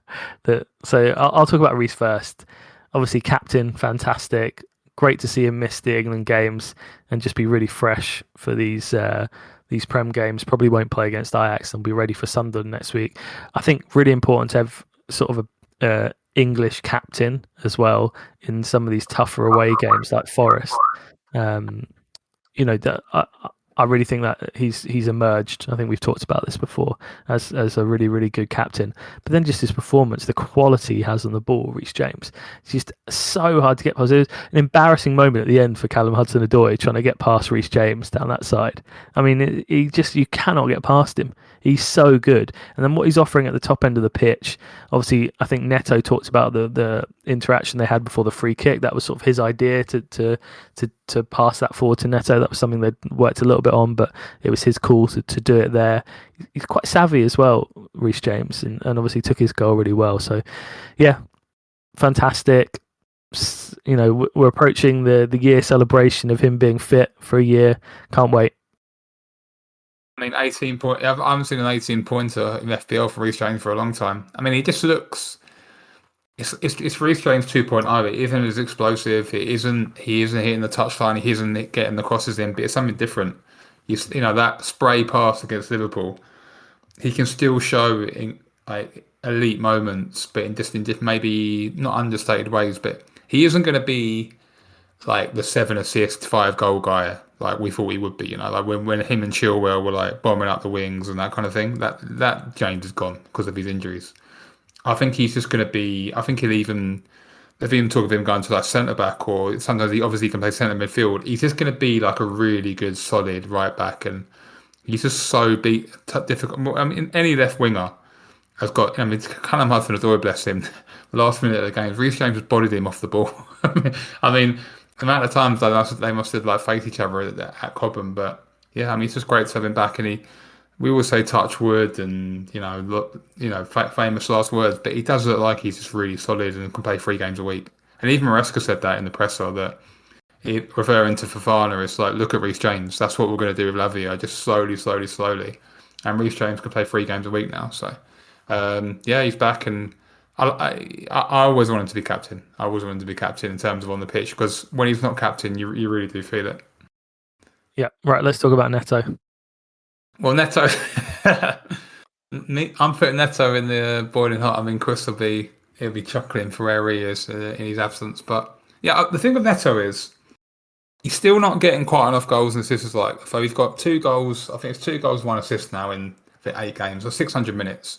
C: So I'll talk about Reece first. Obviously, captain, fantastic. Great to see him miss the England games and just be really fresh for these Prem games. Probably won't play against Ajax and be ready for Sunderland next week. I think really important to have sort of a English captain as well in some of these tougher away games like Forest. I really think that he's emerged. I think we've talked about this before as a really, really good captain. But then just his performance, the quality he has on the ball, Reece James, it's just so hard to get past. It was an embarrassing moment at the end for Callum Hudson-Odoi trying to get past Reece James down that side. I mean, you cannot get past him. He's so good. And then what he's offering at the top end of the pitch, obviously, I think Neto talked about the interaction they had before the free kick. That was sort of his idea to pass that forward to Neto. That was something they'd worked a little bit on, but it was his call to do it there. He's quite savvy as well, Reece James, and obviously took his goal really well. So, yeah, fantastic. You know, we're approaching the year celebration of him being fit for a year. Can't wait.
D: I mean, 18 point. I haven't seen an 18-pointer in FPL for Reece James for a long time. I mean, he just looks. It's Reece James 2.0. It isn't as explosive. He isn't hitting the touchline. He isn't getting the crosses in. But it's something different. You know that spray pass against Liverpool. He can still show in like elite moments, but in maybe not understated ways. But he isn't going to be like the 7 assist, 5 goal guy like we thought he would be. You know, like when him and Chilwell were like bombing up the wings and that kind of thing. That James is gone because of his injuries. I think he's just going to be. I think they've even talk of him going to like centre back, or sometimes he obviously can play centre midfield. He's just going to be like a really good, solid right back, and he's just so difficult. I mean, any left winger has got. I mean, Callum Hudson-Odoi, bless him. The last minute of the game, Reece James has bodied him off the ball. I mean, the amount of times they must have like faced each other at Cobham, but yeah, I mean, it's just great to have him back, and we always say touch wood and famous last words, but he does look like he's just really solid and can play 3 games a week. And even Maresca said that in the presser, that referring to Fofana, it's like, look at Reece James. That's what we're going to do with Lavia, just slowly. And Reece James can play 3 games a week now. So yeah, he's back, and I always want him to be captain. I always want him to be captain in terms of on the pitch, because when he's not captain, you really do feel it.
C: Yeah, right. Let's talk about Neto.
D: Well, Neto, I'm putting Neto in the boiling hot. I mean, Chris he'll be chuckling for where he is in his absence. But yeah, the thing with Neto is he's still not getting quite enough goals and assists. So he's got 2 goals. I think it's 2 goals, 1 assist now in 8 games or 600 minutes.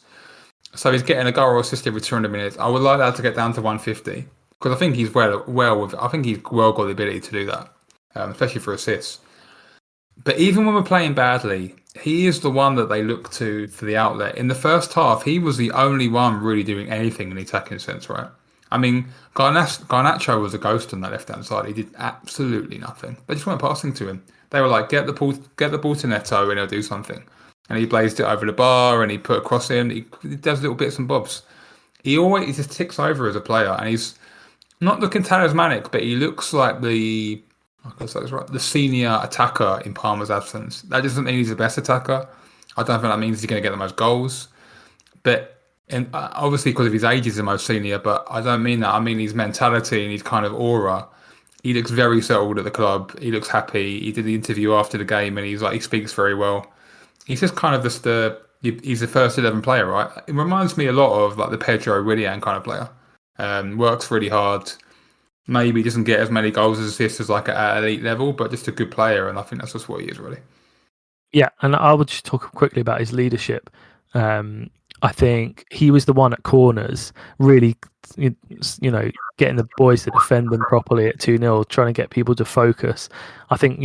D: So he's getting a goal or assist every 200 minutes. I would like that to get down to 150, because I think he's I think he's well got the ability to do that, especially for assists. But even when we're playing badly, he is the one that they look to for the outlet. In the first half, he was the only one really doing anything in the attacking sense, right? I mean, Garnacho was a ghost on that left-hand side. He did absolutely nothing. They just weren't passing to him. They were like, get the ball to Neto and he'll do something. And he blazed it over the bar and he put a cross in. He does little bits and bobs. He just ticks over as a player, and he's not looking talismanic, but he looks like the senior attacker in Palmer's absence. That doesn't mean he's the best attacker. I don't think that means he's going to get the most goals. But obviously, because of his age, he's the most senior. But I don't mean that. I mean his mentality and his kind of aura. He looks very settled at the club. He looks happy. He did the interview after the game, and he speaks very well. He's just kind of he's the first 11 player, right? It reminds me a lot of like the Pedro Willian kind of player. Works really hard. Maybe doesn't get as many goals as assists as like at elite level, but just a good player, and I think that's just what he is, really.
C: Yeah, and I would just talk quickly about his leadership. I think he was the one at corners, really, getting the boys to defend them properly at 2-0, trying to get people to focus. I think,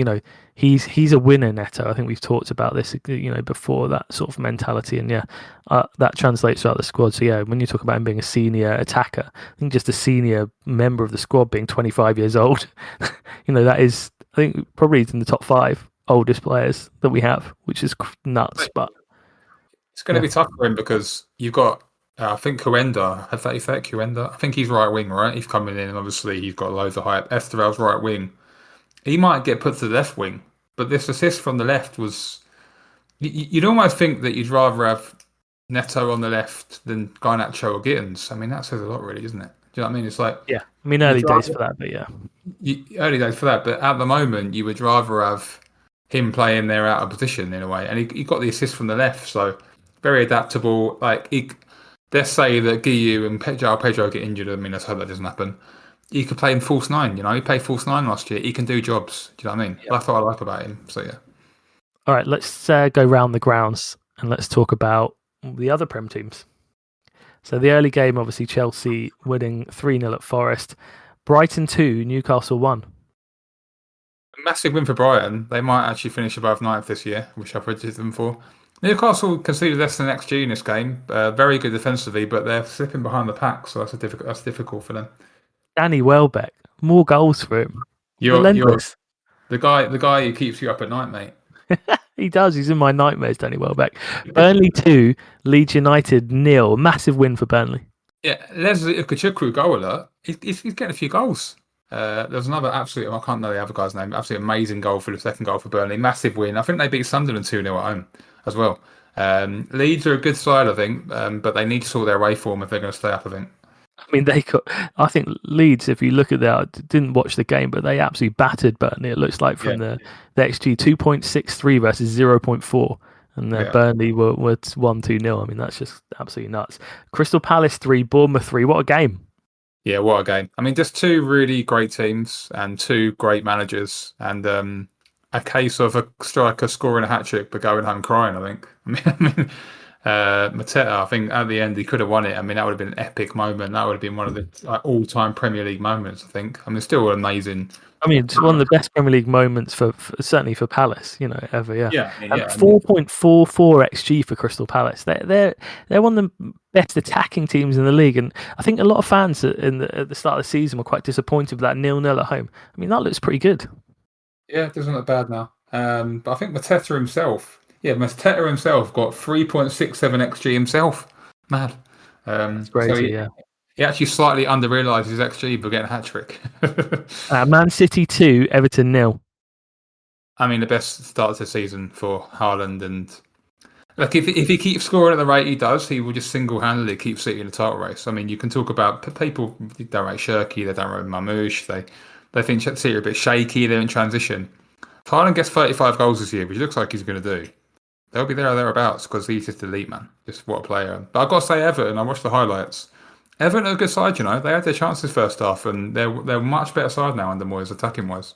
C: he's a winner, Neto. I think we've talked about this, before, that sort of mentality, and that translates throughout the squad. So yeah, when you talk about him being a senior attacker, I think just a senior member of the squad being 25 years old, that is, I think, probably in the top 5 oldest players that we have, which is nuts. But
D: it's going to be tough for him, because you've got, I think Kuenda, have that effect, Kuenda? I think he's right wing, right? He's coming in, and obviously he's got loads of hype. Esteval's right wing. He might get put to the left wing, but this assist from the left was... You'd almost think that you'd rather have Neto on the left than Garnacho or Gittins. I mean, that says a lot, really, doesn't it? Do you know what I mean? It's like...
C: Yeah, I mean, early days for that, but yeah.
D: Early days for that, but at the moment, you would rather have him playing there out of position, in a way. And he got the assist from the left, so... Very adaptable. Like, let's say that Guiu and Pedro get injured. I mean, let's hope that doesn't happen. He could play in false 9. He played false 9 last year. He can do jobs. Do you know what I mean? Yeah. That's what I like about him. So yeah.
C: All right, let's go round the grounds and let's talk about the other Prem teams. So the early game, obviously, Chelsea winning 3-0 at Forest. Brighton 2, Newcastle 1.
D: Massive win for Brighton. They might actually finish above 9th this year, which I predicted them for. Newcastle conceded less than XG in this game. Very good defensively, but they're slipping behind the pack, so that's difficult for them.
C: Danny Welbeck, more goals for him.
D: You're
C: Relentless.
D: the guy who keeps you up at night, mate.
C: He does. He's in my nightmares, Danny Welbeck. Burnley 2, Leeds United 0. Massive win for Burnley.
D: Yeah, Leslie Ukachukwu goal alert. He's getting a few goals. There's another absolute, I can't know the other guy's name, absolutely amazing goal for the second goal for Burnley. Massive win. I think they beat Sunderland 2-0 at home as well. Leeds are a good side, I think, but they need to sort their way form if they're going to stay up, I think.
C: I mean, I think Leeds, if you look at that, didn't watch the game, but they absolutely battered Burnley. It looks like from the XG 2.63 versus 0.4. And Burnley were 1-2-0. I mean, that's just absolutely nuts. Crystal Palace 3, Bournemouth 3. What a game.
D: Yeah, what a game. I mean, just two really great teams and two great managers, and a case of a striker scoring a hat-trick but going home crying, I think. Mateta, I think at the end he could have won it. I mean, that would have been an epic moment. That would have been one of the all-time Premier League moments, I think. I mean, still amazing.
C: I mean, it's one of the best Premier League moments for certainly for Palace, ever. Yeah.
D: Yeah.
C: 4.44 XG for Crystal Palace. They're one of the best attacking teams in the league, and I think a lot of fans at the start of the season were quite disappointed with that 0-0 at home. I mean, that looks pretty good.
D: Yeah, it doesn't look bad now. But I think Mateta himself got 3.67 XG himself. Mad.
C: It's crazy, yeah.
D: He actually slightly under-realised his XG by getting a hat-trick.
C: Man City 2, Everton 0.
D: I mean, the best start to the season for Haaland. And like, if he keeps scoring at the rate he does, he will just single-handedly keep City in the title race. I mean, you can talk about people don't rate Shirky, they don't rate Mamouche, they think City are a bit shaky, they're in transition. If Haaland gets 35 goals this year, which looks like he's going to do, they'll be there or thereabouts because he's just elite, man. Just what a player. But I've got to say, Everton, I watched the highlights. Everton are a good side, They had their chances first half, and they're much better side now under Moyes, attacking wise.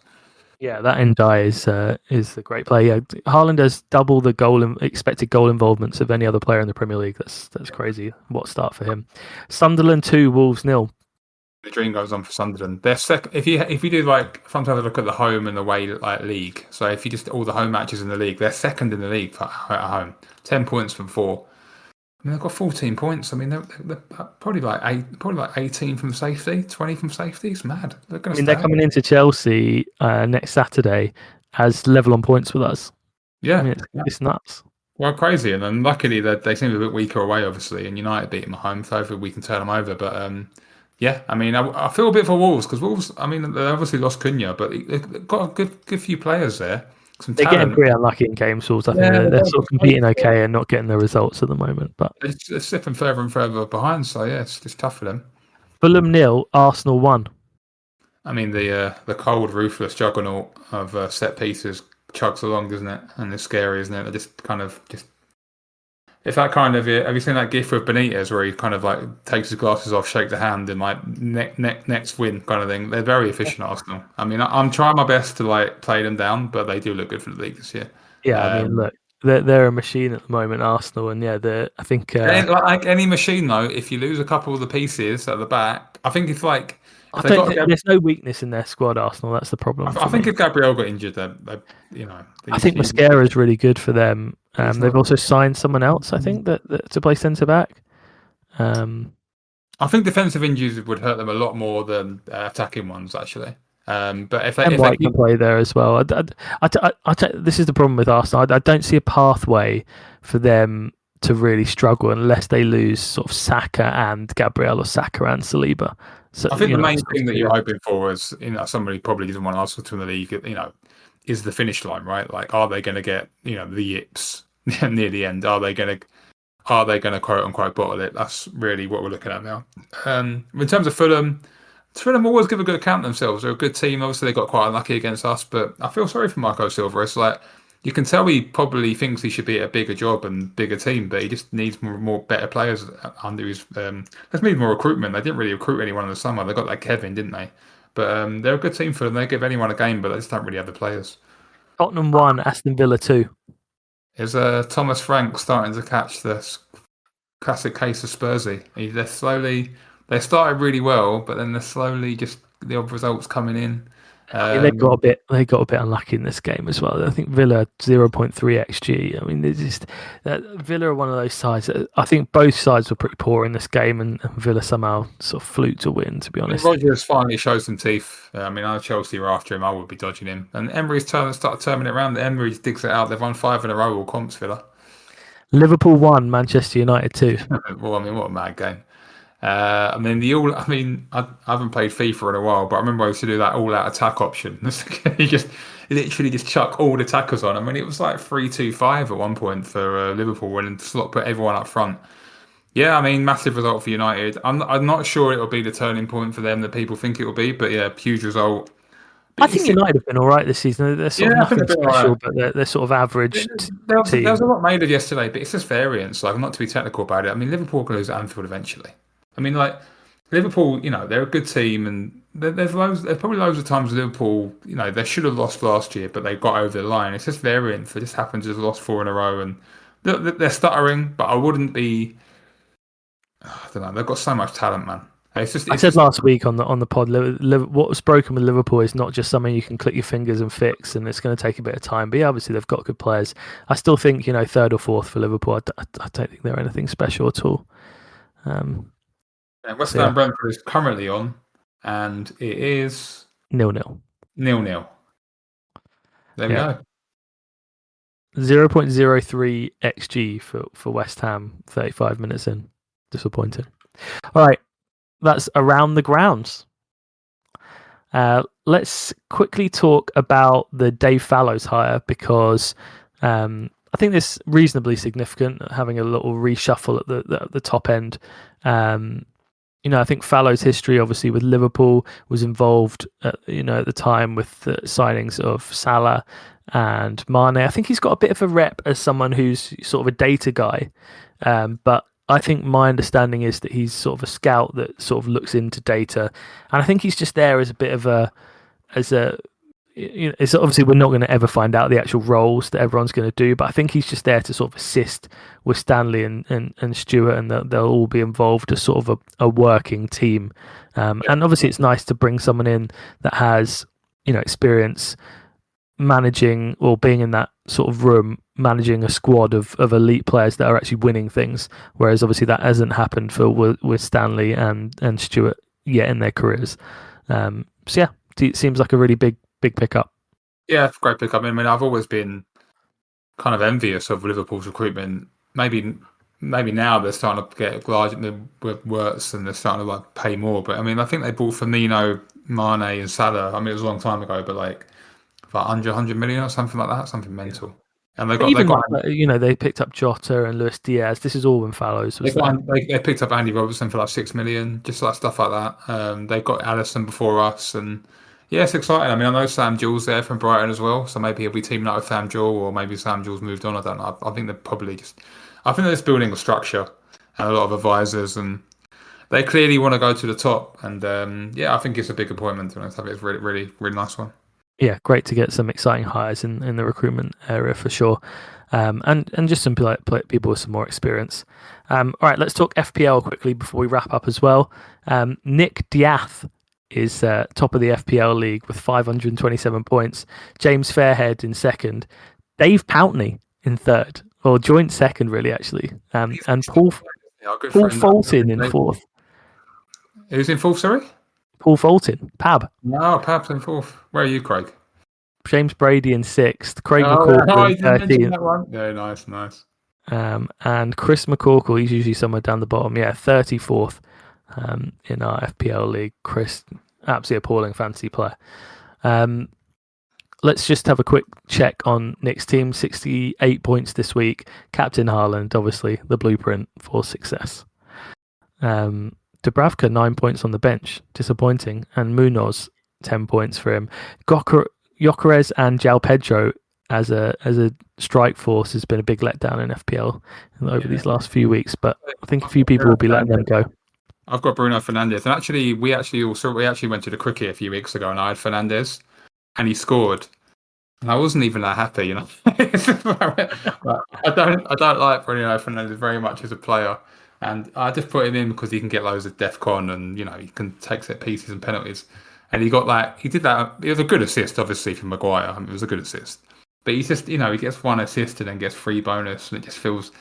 C: Yeah, that Ndiaye is a great player. Yeah, Haaland has double the expected goal involvements of any other player in the Premier League. That's crazy. What a start for him. Sunderland 2, Wolves 0.
D: The dream goes on for Sunderland. They're second. If you do sometimes I look at the home and away league. So if you just all the home matches in the league, they're second in the league at home. 10 points from 4. I mean, they've got 14 points. I mean, they're probably like 18 from safety, 20 from safety. It's mad. They're
C: coming into Chelsea next Saturday as level on points with us.
D: Yeah,
C: I mean, it's nuts.
D: Well, crazy, and then luckily they seem a bit weaker away, obviously, and United beat them at home, so hopefully we can turn them over. But yeah, I mean, I feel a bit for Wolves because Wolves. I mean, they obviously lost Cunha, but they've got a good few players there.
C: They're getting pretty unlucky in games, Wolves. I think they're sort of competing okay and not getting the results at the moment. But
D: they're slipping further and further behind. So yeah, it's tough for them.
C: Fulham 0, Arsenal 1.
D: I mean, the cold, ruthless juggernaut of set pieces chugs along, doesn't it? And it's scary, isn't it? They just it's that kind of. Have you seen that gif with Benitez where he kind of like takes his glasses off, shakes the hand, and like next win kind of thing? They're very efficient, Arsenal. I mean, I'm trying my best to like play them down, but they do look good for the league this year.
C: Yeah, I mean, look, they're a machine at the moment, Arsenal, and I think
D: like any machine though, if you lose a couple of the pieces at the back, I think it's like.
C: There's no weakness in their squad, Arsenal. That's the problem.
D: I think if Gabriel got injured, I
C: think Mascara is really good for them. They've also signed someone else, I think, that to play centre back.
D: I think defensive injuries would hurt them a lot more than attacking ones, actually. But if
C: White can play there as well. This is the problem with Arsenal. I don't see a pathway for them to really struggle unless they lose sort of Saka and Gabriel or Saka and Saliba. So,
D: I think the main thing that you're hoping for is, somebody probably doesn't want Arsenal to win the league, is the finish line, right? Like, are they going to get, the yips near the end? Are they going to quote unquote bottle it? That's really what we're looking at now. In terms of Fulham always give a good account of themselves. They're a good team. Obviously, they got quite unlucky against us, but I feel sorry for Marco Silva. It's like, you can tell he probably thinks he should be at a bigger job and bigger team, but he just needs more better players under his. Let's need more recruitment. They didn't really recruit anyone in the summer. They got that Kevin, didn't they? But they're a good team for them. They give anyone a game, but they just don't really have the players.
C: Tottenham 1, Aston Villa 2.
D: Is Thomas Frank starting to catch the classic case of Spursy? They started really well, but then they're slowly just the odd results coming in.
C: I mean, they got a bit unlucky in this game as well. I think Villa 0.3 xG. I mean, Villa are one of those sides. I think both sides were pretty poor in this game, and Villa somehow sort of fluked to win. To be honest,
D: Rodgers finally showed some teeth. I mean, I know Chelsea were after him. I would be dodging him. And Emery's started turning it around. Emery digs it out. They've won 5 in a row. All comps, Villa.
C: Liverpool 1, Manchester United 2.
D: Well, I mean, what a mad game. I haven't played FIFA in a while, but I remember I used to do that all-out attack option. You just literally just chuck all the attackers on. I mean, it was like 3-2-5 at one point for Liverpool, and slot put everyone up front. Yeah, I mean, massive result for United. I'm not sure it will be the turning point for them that people think it will be, but yeah, huge result.
C: I think United have been all right this season. They're sort of nothing special, but they're sort of average.
D: There was a lot made of yesterday, but it's just variance. Like, not to be technical about it. I mean, Liverpool can lose at Anfield eventually. I mean, like, Liverpool, they're a good team, and there's probably loads of times Liverpool, they should have lost last year, but they got over the line. It's just variance. It just happens to have lost 4 in a row, and they're stuttering, but I wouldn't be. I don't know. They've got so much talent, man. I said
C: last week on the pod, what was broken with Liverpool is not just something you can click your fingers and fix, and it's going to take a bit of time. But yeah, obviously they've got good players. I still think 3rd or 4th for Liverpool. I don't think they're anything special at all.
D: West Ham Brentford is currently on, and it is
C: 0-0.
D: 0-0. There we go.
C: 0.03 xG for West Ham. 35 minutes in, disappointing. All right. That's around the grounds. Let's quickly talk about the Dave Fallows hire, because I think this is reasonably significant, having a little reshuffle at the top end. I think Fallow's history, obviously, with Liverpool was involved, at the time with the signings of Salah and Mane. I think he's got a bit of a rep as someone who's sort of a data guy, but I think my understanding is that he's sort of a scout that sort of looks into data, and I think he's just there as a bit of it's obviously we're not going to ever find out the actual roles that everyone's going to do, but I think he's just there to sort of assist with Stanley and Stuart, and they'll all be involved as sort of a working team. And obviously it's nice to bring someone in that has experience managing or being in that sort of room, managing a squad of elite players that are actually winning things, whereas obviously that hasn't happened with Stanley and Stuart yet in their careers. So yeah, it seems like a really big pickup.
D: Yeah, great pickup. I mean, I've always been kind of envious of Liverpool's recruitment. Maybe now they're starting to get larger with Wirtz, and they're starting to pay more. But I mean, I think they bought Firmino, Mane, and Salah. I mean, it was a long time ago, but like 100 million or something like that, something mental. And
C: they picked up Jota and Luis Diaz. This is all when Fallows was there.
D: They picked up Andy Robertson for like 6 million, just like stuff like that. They've got Alisson before us, and yeah, it's exciting. I mean, I know Sam Jewell's there from Brighton as well, so maybe he'll be teaming up with Sam Jewell, or maybe Sam Jewell's moved on. I don't know. I think they're just building a structure and a lot of advisors, and they clearly want to go to the top. And I think it's a big appointment. I think it's a really, really, really nice one.
C: Yeah, great to get some exciting hires in the recruitment area for sure, and just some people with some more experience. All right, let's talk FPL quickly before we wrap up as well. Nick Diath is top of the FPL league with 527 points. James Fairhead in second. Dave Pountney in third, or joint second, really, actually. And Paul Fulton in fourth.
D: Who's in fourth, sorry?
C: Paul Fulton, Pab.
D: No, Pab's in fourth. Where are you, Craig?
C: James Brady in sixth. Craig McCorkle in 13th.
D: Yeah, nice.
C: And Chris McCorkle, he's usually somewhere down the bottom. Yeah, 34th in our FPL league. Chris, absolutely appalling fantasy player. Let's just have a quick check on Nick's team. 68 points this week. Captain Haaland, obviously, the blueprint for success. Dubravka, 9 points on the bench. Disappointing. And Munoz, 10 points for him. Gyökeres and João Pedro as a strike force has been a big letdown in FPL over these last few weeks, but I think a few people will be letting them go.
D: I've got Bruno Fernandes, and actually we actually went to the cricket a few weeks ago, and I had Fernandes, and he scored, and I wasn't even that happy, But I don't like Bruno Fernandes very much as a player, and I just put him in because he can get loads of DEF CON, and he can take set pieces and penalties. And he did that. It was a good assist, obviously, from Maguire. I mean, it was a good assist. But he's just, he gets one assist and then gets 3 bonus, and it feels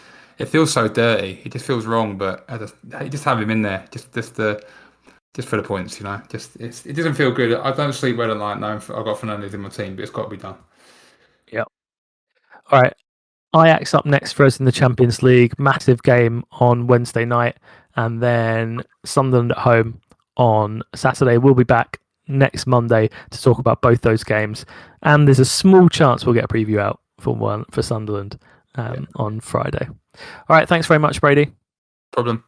D: so dirty. It just feels wrong. But you just have him in there, just for the points, it doesn't feel good. I don't sleep well at night knowing I've got Fernandes in my team, but it's got to be done.
C: Yep. All right. Ajax up next for us in the Champions League. Massive game on Wednesday night, and then Sunderland at home on Saturday. We'll be back next Monday to talk about both those games, and there's a small chance we'll get a preview out for Sunderland on Friday. All right, thanks very much, Brady.
D: Problem.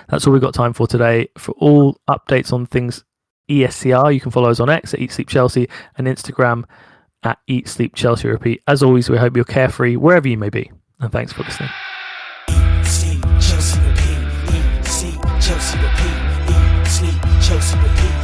C: That's all we've got time for today. For all updates on things ESCR, you can follow us on X at Eat Sleep Chelsea and Instagram at Eat Sleep Chelsea Repeat. As always, we hope you're carefree wherever you may be, and thanks for listening.
B: Eat, sleep, Chelsea, repeat. Eat, sleep, Chelsea, repeat. Eat, sleep, Chelsea, repeat.